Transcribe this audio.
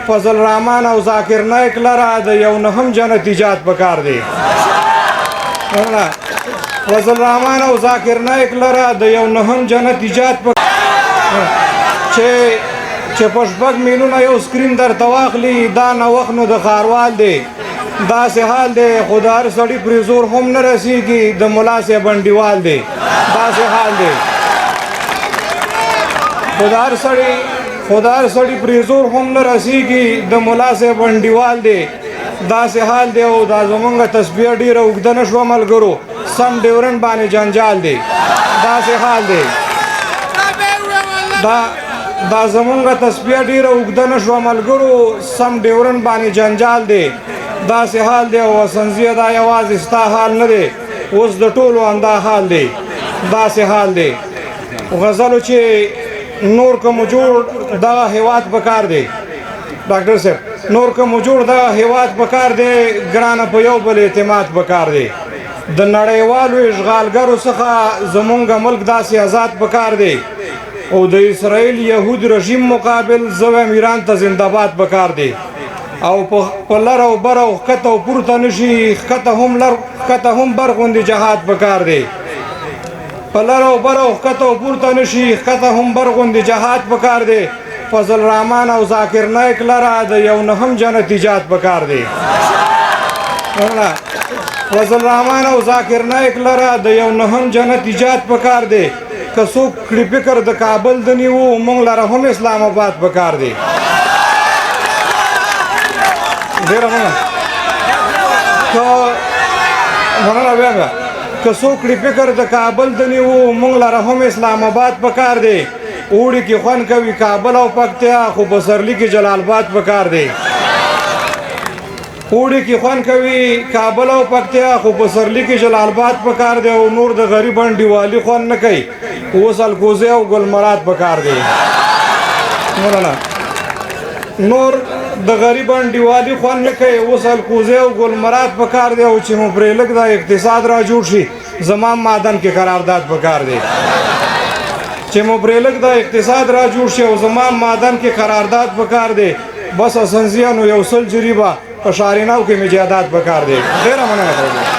فضل الرحمن او ذاکر نایک لره د یو نهم جنت ایجاد پکار دی فضل الرحمن او ذاکر نایک لره د یو نهم جنت ایجاد پکار چې په شپږ میلیونه یو سکرین درته واخلي دا نوښت نو د ښاروال دی داسې حال دی خو د هر سړي پرې زور هم نه رسېږي د ملا صاحب انډیوال دی داسې حال دی خو د هر سړي پرې زور هم نه رسېږي د ملا صاحب انډیوال دی داسې حال دی او دا زمونږ تسبیح ډېره اوږده نه شوه ملګرو سم ډیورنډ باندې جنجال دی داسې حال دی دا زمونږ تسبیح ډېره اوږده نه شوه ملګرو سم ډیورنډ باندې جنجال دی داسې حال دی او وسنځیه دا یوازې ستا حال نه دی اوس د ټولو همدا حال دی داسې حال دی غزلو چې نور که مو جوړ دغه هیواد پکار دی ډاکټر صاحب نور که مو جوړ دغه هیواد پکار دی ګرانه په یو بل اعتماد پکار دی د نړیوالو اشغالګرو څخه زمونږ ملک داسې آزاد پکار دی او د اسرائیل یهود رژیم مقابل زه وایم ایران ته زنده‌باد پکار دی او په لر او بر او ښکته او پورته نشي ښکته هم بر غوندې جهاد پکار دی په لر او بر او ښکته او پورته نشي ښکته هم بر غوندې جهاد پکار دی فضل الرحمن او ذاکر نایک لره د یو نهم جنت ایجاد پکار دی فضل الرحمن او ذاکر نایک لره د یو نهم جنت ایجاد پکار دی که څوک کړي فکر د کابل د نیو موږ لره هم اسلام آباد پکار دی ډېره مننه بیا که څوک کړي فکر د کابل د نیو موږ لره هم اسلام آباد پکار دی اوړي کې خوند کوي کابل او پکتیا خو پسرلي کې جلال آباد پکار دی اوړي کې خوند کوي کابل او پکتیا خو پسرلي کې جلال آباد پکار دی او نور د غریب انډیوالي خوند نه کوي اوس الکوزی او ګلمراد پکار دی نور د غریب انډیوالي خوند نه کوي اوس الکوزی او ګلمراد پکار دی او چې مو پرې لږ د اقتصاد را جوړ شي زما معدن کې قرارداد پکار دی چې مو پرې لږ د اقتصاد را جوړ شي او زما معدن کې قرارداد پکار دی بس اسنزیانو یو سل جریبه په شاریناو کې مجادات پکار دی ډېره مننه کوم